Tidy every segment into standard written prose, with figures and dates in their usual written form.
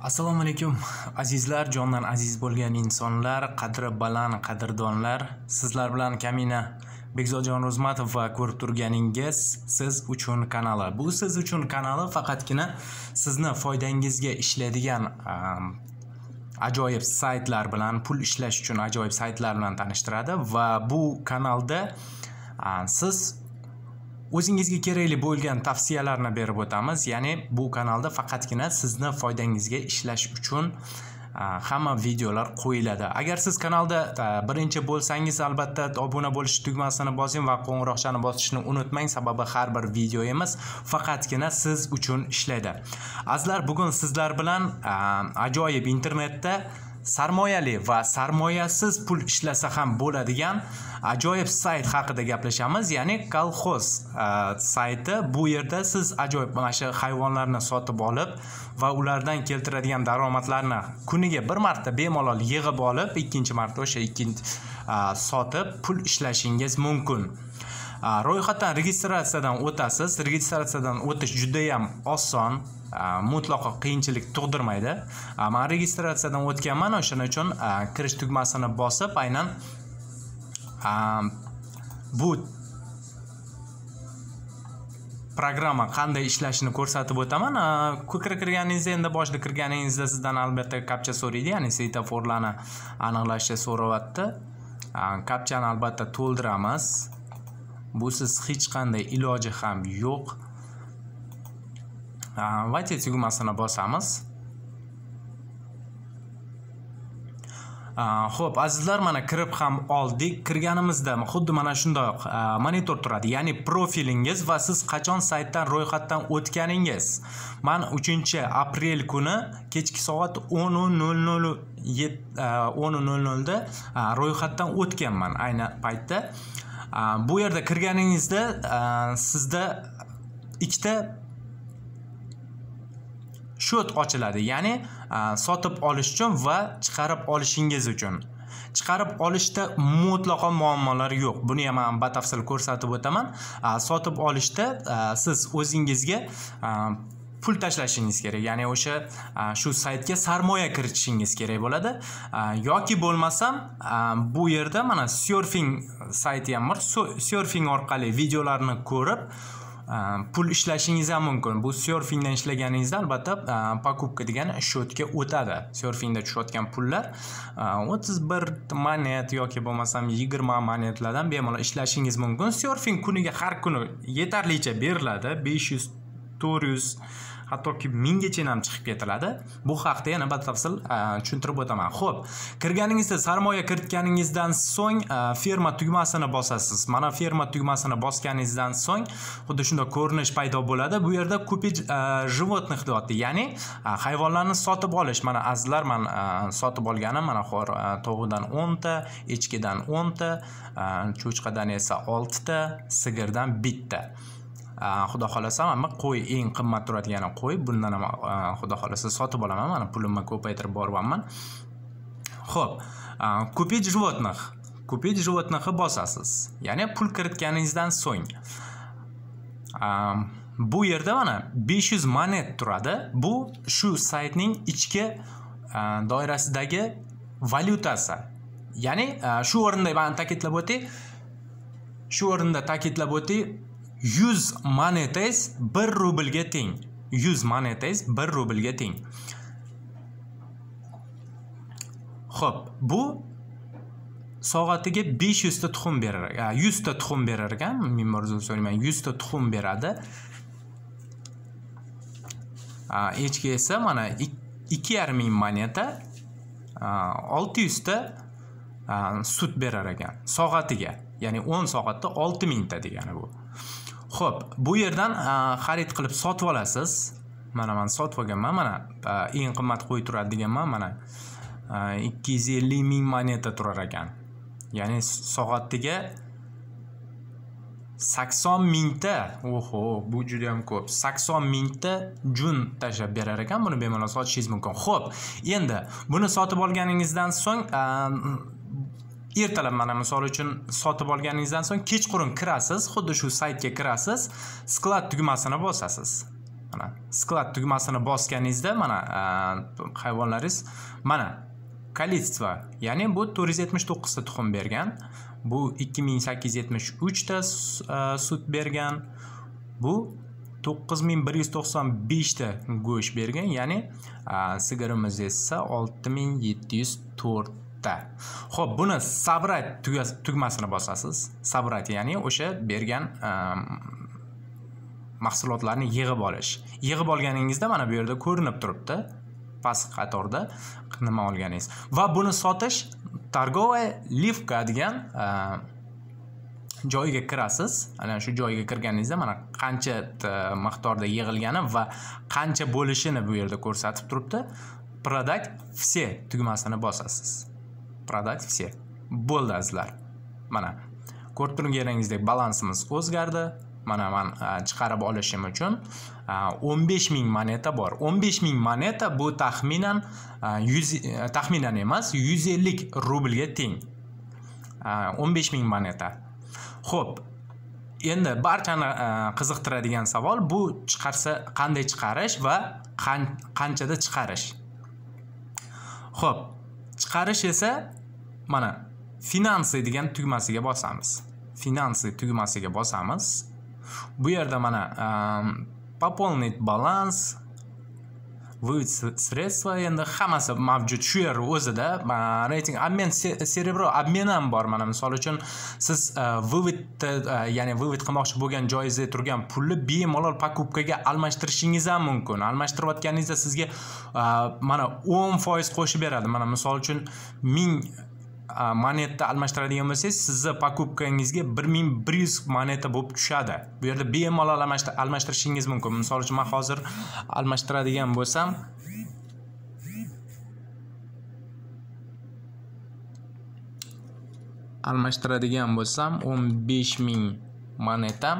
Assalomu alaykum azizlar, jondan aziz bo'lgan insonlar, qadri baland qadrdonlar. Sizlar bilan Kamina Bekzodjon Ro'zmatov va ko'rib turganingiz Siz uchun kanali. Bu Siz uchun kanali faqatgina sizni foydangizga ishlaydigan ajoyib saytlar bilan, pul ishlash uchun ajoyib saytlar bilan tanishtiradi va bu kanalda siz o'zingizga kerakli bo'lgan tavsiyalarni berib o'tamiz. Ya'ni bu kanalda faqatgina sizni foydangizga ishlash uchun hamma videolar qo'yiladi. Agar siz kanalda birinchi bo'lsangiz, albatta obuna bo'lish tugmasini bosing va qo'ng'iroqchani bosishni unutmang, sababi har bir videoyimiz faqatgina siz uchun ishlaydi. Azizlar, bugun sizlar bilan ajoyib internetda sarmoyali va sarmoyasiz pul ishlasa ham bo'ladigan ajoyib sayt haqida gaplashamiz. Ya'ni kolxoz sayti. Bu yerda siz ajoyib mana shu hayvonlarni sotib olib va ulardan keltiradigan daromadlarni kuniga bir marta bemalol yig'ib olib, ikkinchi marta o'sha sotib pul ishlashingiz mumkin. Ro'yxatdan registratsiyadan o'tasiz. Registratsiyadan o'tish juda ham oson. Mutlaqo qiyinchilik tug'dirmaydi. Men registratsiyadan o'tganman, o'shaning uchun kirish tugmasini bosib, aynan bu programma qanday ishlashini ko'rsatib o'taman. Ko'kra kirganingizda, endi boshida kirganingizda sizdan albatta kapcha so'raydi, ya'ni svetoforlarni aniqlashni so'rayapti. Kapchani albatta to'ldiramiz. Busiz hech qanday iloji ham yo'q. Vayt tugmasini bosamiz. Xo'p, azizlar, mana kirib ham oldik. Kirganimizda xuddi mana shundoq monitor turadi, ya'ni profilingiz va siz qachon saytdan ro'yxatdan o'tganingiz. Men 3-aprel kuni kechki soat 10:00 da ro'yxatdan o'tganman ayni paytda. Bu yerda kirganingizda sizda ikkita shot ochiladi, ya'ni sotib olish uchun va chiqarib olishingiz uchun. Chiqarib olishda mutlaqo muammolar yo'q. Buni ham men batafsil ko'rsatib o'taman. Sotib olishda siz o'zingizga pul tashlashingiz kerak, ya'ni o'sha shu saytga sarmoya kiritishingiz kerak bo'ladi. Yoki bo'lmasam bu yerda mana surfing sayti ham bor. Surfing orqali videolarni ko'rib pul ishlashingiz ham mumkin. Bu surfingdan ishlaganingizda albatta покупка degan shotga o'tadi. Surfingda tushayotgan pullar 31 monet yoki bo'lmasam 20 monetlardan bemalol ishlashingiz mumkin. Surfing kuniga har kuni yetarlicha beriladi. 500, 400 hattoki 1000 gacha ham chiqib ketiladi. Bu haqda yana batafsil tushuntirib o'taman. Xo'p, kirganingizda sarmoya kiritganingizdan so'ng firma tugmasini bosasiz. Mana firma tugmasini bosganingizdan so'ng xuddi shunday ko'rinish paydo bo'ladi. Bu yerda kupit животных deyapti, ya'ni hayvonlarni sotib olish. Mana azizlar, men sotib olganim mana tovuqdan 10 ta, echkidan 10 ta, cho'chqadan esa 6 ta, sigirdan 1 ta. Xudo xolasa men qo'y eng qimmat turadigan qo'y. Bundan ham xudo xolasa sotib olaman. Mana pulimni ko'paytirib boryapman. Xo'p, kupit животных. Kupit животных bosasiz. Ya'ni pul kiritganingizdan so'ng bu yerda mana 500 monet turadi. Bu shu saytning ichki doirasidagi valyutasi. Ya'ni shu o'rinda men ta'kidlab o'tay, 100 monetangiz 1 rublga teng. 100 monetangiz 1 rublga teng. Xo'p, bu soatiga 500 ta tuxum berar, 100 ta tuxum berar ekan. Men ma'zur so'rayman, 100 ta tuxum beradi. Echki esa mana 2500 moneta 600 ta sut berar ekan soatiga. Ya'ni 10 soatda 6000 ta degani bu. Xo'p, bu yerdan xarid qilib sotib olasiz. Mana men sotib olganman. Mana eng qimmat qo'y turadi deganman. Mana 250 ming moneta turar ekan. Ya'ni soatiga 80 mingta. Oho, bu juda ham ko'p. 80 mingta jun tashlab berar ekan. Buni bemalol sotishingiz mumkin. Xo'p, endi buni sotib olganingizdan so'ng ertalab mana misol uchun sotib olganingizdan so'ng kechqurun kirasiz, xuddi shu saytga kirasiz, sklad tugmasini bosasiz. Mana sklad tugmasini bosganingizda mana hayvonlaringiz mana kolичество, ya'ni bu 479 ta tuxum bergan. Bu 2873 ta sut bergan. Bu 9195 ta go'sht bergan, ya'ni sigirimiz esa 6704 ta. Xo'p, buni sabrat tugmasini bosasiz. Sabrat, ya'ni o'sha bergan mahsulotlarni yig'ib olish. Yig'ib olganingizda mana bu yerda ko'rinib turibdi. Past qatorda nima olganingiz. Va buni sotish торговая livka degan joyiga kirasiz. Ana shu joyiga kirganingizda mana qancha miqdorda yig'ilgani va qancha bo'lishini bu yerda ko'rsatib turibdi. Product все tugmasini bosasiz. Product все. Bo'ldi azizlar. Mana ko'rib turganingizdek balansimiz o'zgardi. Mana men chiqarib olishim uchun 15000 moneta bor. 15000 moneta bu taxminan taxminan emas, 150 rublga teng. 15000 moneta. Xo'p, endi barchani qiziqtiradigan savol bu chiqarsa qanday chiqarish va qanchada chiqarish. Xo'p, chiqarish esa mana finansi degan tugmasiga bosamiz. Finansi tugmasiga bosamiz. Bu yerda mana пополнить balans, вывод средства endi hammasi mavjud shu yer o'zida. Rating обмен серебро обмен ham bor. Mana misol uchun siz вывод ya'ni вывод qilmoqchi bo'lgan joyingizda turgan pulni bemalol покупкаga almashtirishingiz ham mumkin. Almashtirayotganingizda sizga mana 10% qo'shib beradi. Mana misol uchun 1000 moneta almashtiradigan bo'lsangiz, sizni покупкangizga 1100 moneta bo'lib tushadi. Bu yerda bemalol almashtirishingiz mumkin. Misol uchun men hozir almashtiradigan bo'lsam, almashtiradigan bo'lsam 15000 monetam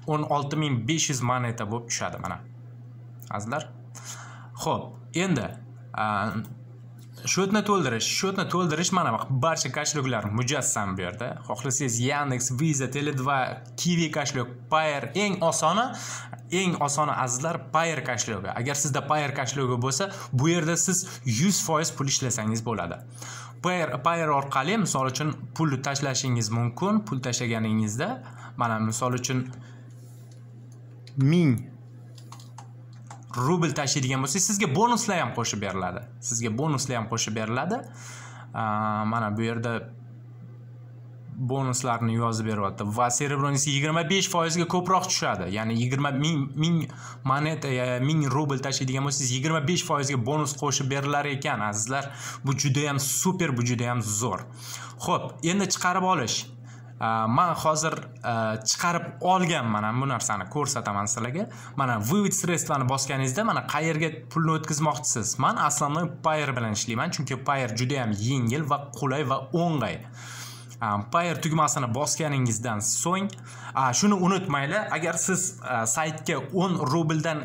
16500 moneta bo'lib tushadi mana. Azizlar. Xo'p, endi Shotni to'ldirish mana barcha kashliklar mujassam bu yerda. Xohlasangiz Yandex, Visa, Tele2, Kiwi kashlik, Payer eng osoni azizlar Payer kashlogi. Agar sizda Payer kashlogi bo'lsa, bu yerda siz 100% pul ishlasangiz bo'ladi. Payer orqali misol uchun pul tashlashingiz mumkin. Pul tashlaganingizda mana misol uchun 1000 rubl tashlaydigan bo'lsangiz, sizga bonuslar ham qo'shib beriladi. Mana bu yerda bonuslarni yozib beryapti va serebronisi 25% ga ko'proq tushadi. Ya'ni 20000 moneta, 1000 rubl tashlaydigan bo'lsangiz 25% ga bonus qo'shib berilar ekan, azizlar. Bu juda ham super, bu juda ham zo'r. Xo'p, endi chiqarib olish. Men hozir chiqarib olganman bu narsani ko'rsataman sizlarga. Mana вывод средствani bosganingizda mana qayerga pulni o'tkazmoqchisiz. Men aslan Payer bilan ishlayman, chunki Payer juda ham yengil va qulay va o'ng'ay. Payer tugmasini bosganingizdan so'ng, shuni unutmanglar, agar siz saytga 10 rubldan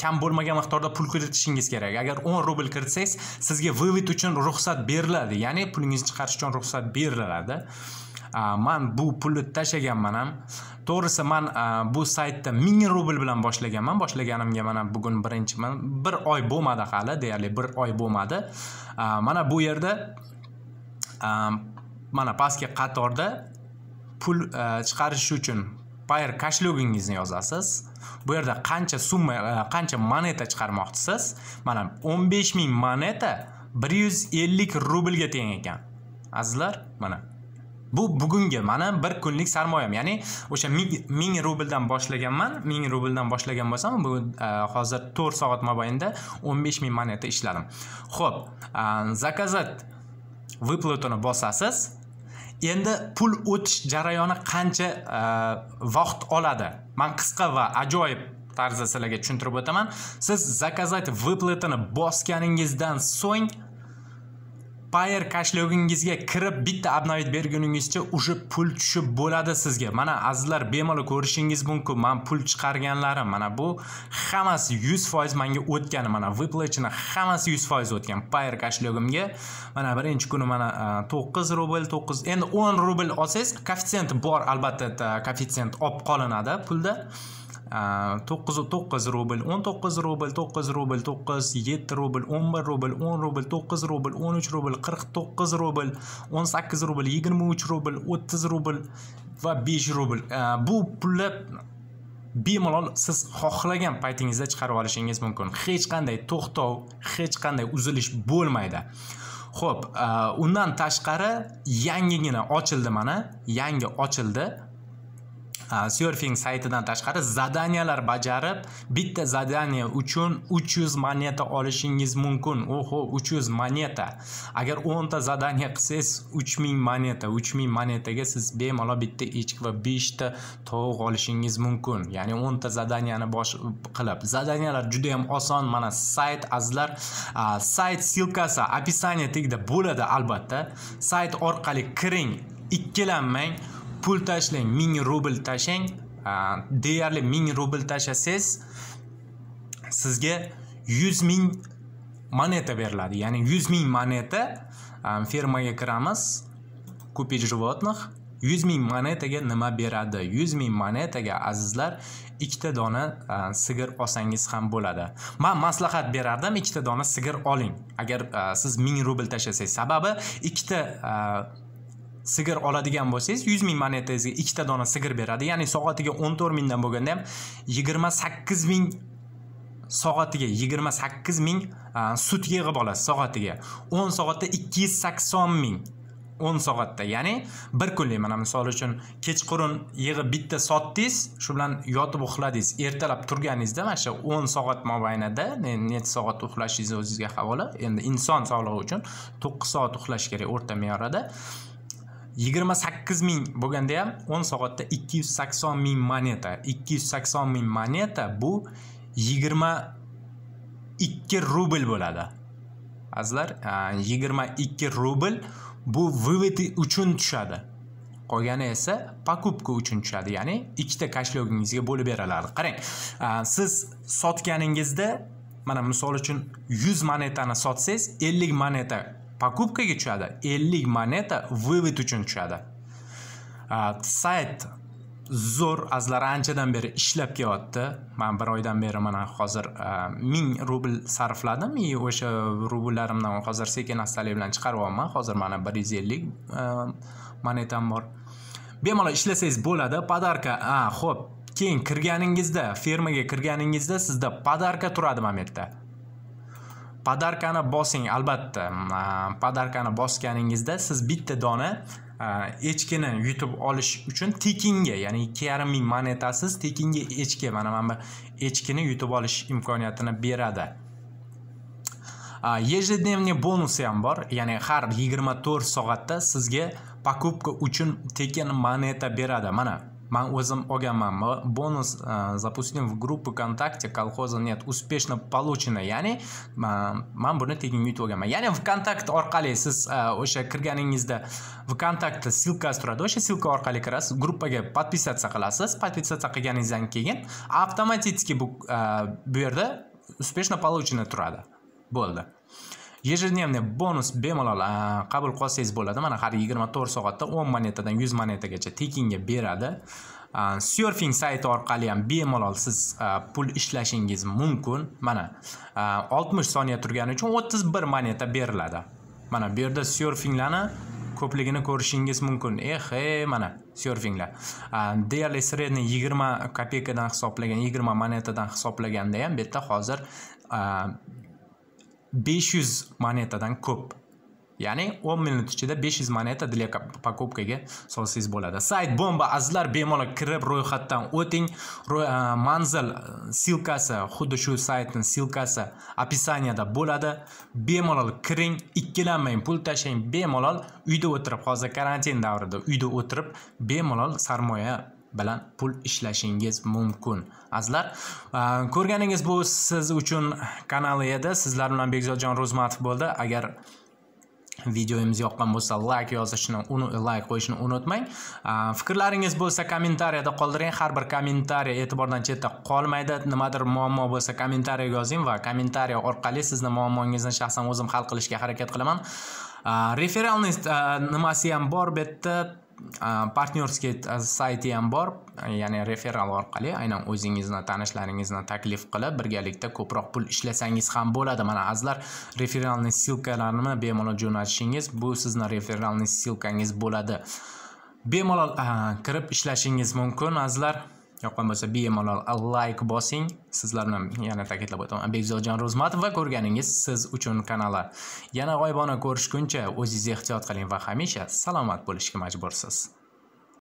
kam bo'lmagan miqdorda pul kiritishingiz kerak. Agar 10 rubl kiritsangiz, sizga вывод uchun ruxsat beriladi. Ya'ni pulingizni chiqarish uchun ruxsat beriladi. Men bu pulni tashlaganman ham. To'g'risi men bu saytda 1000 rubl bilan boshlaganman. Boshlaganimga mana bugun birinchiman. 1 oy bo'lmadi hali, deyarli 1 oy bo'lmadi. Mana bu yerda mana pastki qatorda pul chiqarish uchun Payer kashlogingizni yozasiz. Bu yerda qancha summa, qancha moneta chiqarmoqchisiz? Mana 15000 moneta 150 rublga teng ekan. Azizlar, mana bu bugungi mana bir kunlik sarmoyam. Ya'ni o'sha 1000 rubldan boshlaganman. 1000 rubldan boshlagan bo'lsam, bu hozir 4 soat mobaynida 15000 moneta ishladim. Xo'p, zaказать выплатani bosasiz. Endi pul o'tish jarayoni qancha vaqt oladi? Men qisqa va ajoyib tarzda sizlarga tushuntirib o'taman. Siz zaказать выплатani bosganingizdan so'ng Payer kashlogingizga kirib bitta обновить berguningizcha o'sha pul tushib bo'ladi sizga. Mana azizlar, bemalol ko'rishingiz mumkin. Men pul chiqarganlarim mana bu hammasi 100% menga o'tgan. Mana выплатani hammasi 100% o'tgan. Payer kashlogimga mana birinchi kuni mana 9 rubl, 9. Endi 10 rubl olsangiz, koeffitsient bor, albatta koeffitsient olib qolinadi pulda. 9 rubl, 19 rubl, 9 rubl, 9, 7 rubl, 11 rubl, 10 rubl, 9 rubl, 13 rubl, 49 rubl, 18 rubl, 23 rubl, 30 rubl va 5 rubl. Bu pullar bemalol siz xohlagan paytingizda chiqarib olishingiz mumkin. Hech qanday to'xtov, hech qanday uzilish bo'lmaydi. Xo'p, undan tashqari yangigina ochildi mana, yangi ochildi. Surfing saytidan tashqari zadaniyalar bajarib, bitta zadaniya uchun 300 moneta olishingiz mumkin. Oho, 300 moneta. Agar 10 ta zadaniya qilsangiz 3000 moneta. 3000 monetaga siz bemalol bitta echki va 5 ta tovuq olishingiz mumkin. Ya'ni 10 ta zadaniyani qilib. Zadaniyalar juda ham oson. Mana sayt azizlar, sayt silkasi описание tagida bo'ladi albatta. Sayt orqali kiring, ikkilanmang. Pul tashlang, 1000 rubl tashlang, deyarli 1000 rubl tashasangiz sizga 100 ming moneta beriladi. Ya'ni 100 ming moneta fermaga kiramiz, kupich животных, 100 ming monetaga nima beradi? 100 ming monetaga azizlar ikkita dona sigir olsangiz ham bo'ladi. Men maslahat berardim, ikkita dona sigir oling. Agar siz 1000 rubl tashasangiz, sababi ikkita sigir oladigan bo'lsangiz 100 ming monetangizga ikkita dona sigir beradi. Ya'ni soatiga 14 mingdan bo'lganda ham 28 ming soatiga 28 ming sut yig'ib olasiz soatiga. 10 soatda 280 ming. 10 soatda, ya'ni bir kunlik. Mana misol uchun kechqurun yig'ib bitta sotdingiz, shu bilan yotib uxladingiz. Ertalab turganingizda mana shu 10 soat mobaynida necha soat uxlashingiz o'zingizga havola. Endi inson sog'lig'i uchun 9 soat uxlash kerak o'rta me'yorida. 28 ming bo'lganda ham 10 soatda 280 ming moneta. 280 ming moneta bu 22 rubl bo'ladi. Azizlar, 22 rubl bu vывод uchun tushadi. Qolgani esa покупка uchun tushadi. Ya'ni ikkita kashlogingizga bo'lib beriladi. Qarang, siz sotganingizda mana misol uchun 100 monetani sotsangiz 50 moneta покупкаga tushadi, 50 moneta vывод uchun tushadi. Sayt zo'r, azizlar, anchadan beri ishlab kelyapti. Men bir oydan beri mana hozir 1000 rubl sarfladim. O'sha rubllarimdan hozir sekin-astalik bilan chiqaryapman. Hozir mana 150 monetam bor. Bemalol ishlasangiz bo'ladi. Podarka, xo'p, keyin kirganingizda, fermaga kirganingizda sizda podarka turadi mana bu yerda. Podarkani bosing, albatta. Podarkani bosganingizda siz bitta dona echkini yutib olish uchun tekinga, ya'ni 2,5 ming monetasiz tekinga echki, mana bu echkini yutib olish imkoniyatini beradi. Ежедневный bonusi ham bor, ya'ni har 24 soatda sizga покупка uchun tekin moneta beradi. Mana men o'zim olganman. Bonus запустим в группу ВКонтакте, колхоза нет, успешно получено. Ya'ni men buni tekin yutib olganman. Ya'ni ВКонтакт orqali siz o'sha kirganingizda ВКонтакт silkasi turadi. O'sha silka orqali kirasiz, gruppaga подписаться qilasiz. Подписаться qilganingizdan keyin avtomatik bu yerda успешно получено turadi. Bo'ldi. Ежедневный bonus bemalol qabul qilsangiz bo'ladi. Mana har 24 soatda 10 monetadan 100 monetagacha tekinga beradi. Surfing sayti orqali ham bemalol siz pul ishlashingiz mumkin. Mana 60 soniya turgani uchun 31 moneta beriladi. Mana bu yerda surfinglarni ko'pligini ko'rishingiz mumkin. Mana surfinglar. Deyarli средний 20 kopeykadan hisoblagan, 20 monetadan hisoblaganda ham bu yerda hozir 500 monetadan ko'p. Ya'ni 10 minut ichida 500 moneta для покупкаga solsangiz bo'ladi. Sayt bomba, azizlar, bemalol kirib ro'yxatdan o'ting. Manzil silkasi, xuddi shu saytning silkasi описаниеda bo'ladi. Bemalol kiring, ikkilanmang, pul tashlang, bemalol uyda o'tirib, hozir karantin davrida uyda o'tirib bemalol sarmoya bilan pul ishlashingiz mumkin. Azizlar, ko'rganingiz bu siz uchun kanali edi. Sizlar bilan Bekzodjon Ro'zmatov bo'ldi. Agar videomiz yoqqan bo'lsa, like qo'yishni unutmang. Fikrlaringiz bo'lsa kommentariyada qoldiring. Har bir kommentariy e'tibordan chetda qolmaydi. Nimadir muammo bo'lsa kommentariyaga yozing va kommentariya orqali sizni muammongizni shaxsan o'zim hal qilishga harakat qilaman. Referalniy nimasi ham bor bu yerda. partnerskiy sayti ham bor, ya'ni referral orqali aynan o'zingizni, tanishlaringizni taklif qilib birgalikda ko'proq pul ishlasangiz ham bo'ladi. Mana azizlar, referalniy ssilkalarini bemalol jo'natishingiz, bu sizni referalniy ssilkangiz bo'ladi. Bemalol kirib ishlashingiz mumkin azizlar. Yoqqan bo'lsa bemalol like bosing. Sizlarni yana ta'kidlab o'taman. Bekzodjon Ro'zmatov va ko'rganingiz siz uchun kanali. Yana g'oyibona ko'rishguncha o'zingiz ehtiyot qiling va hamisha salomat bo'lishga majbursiz.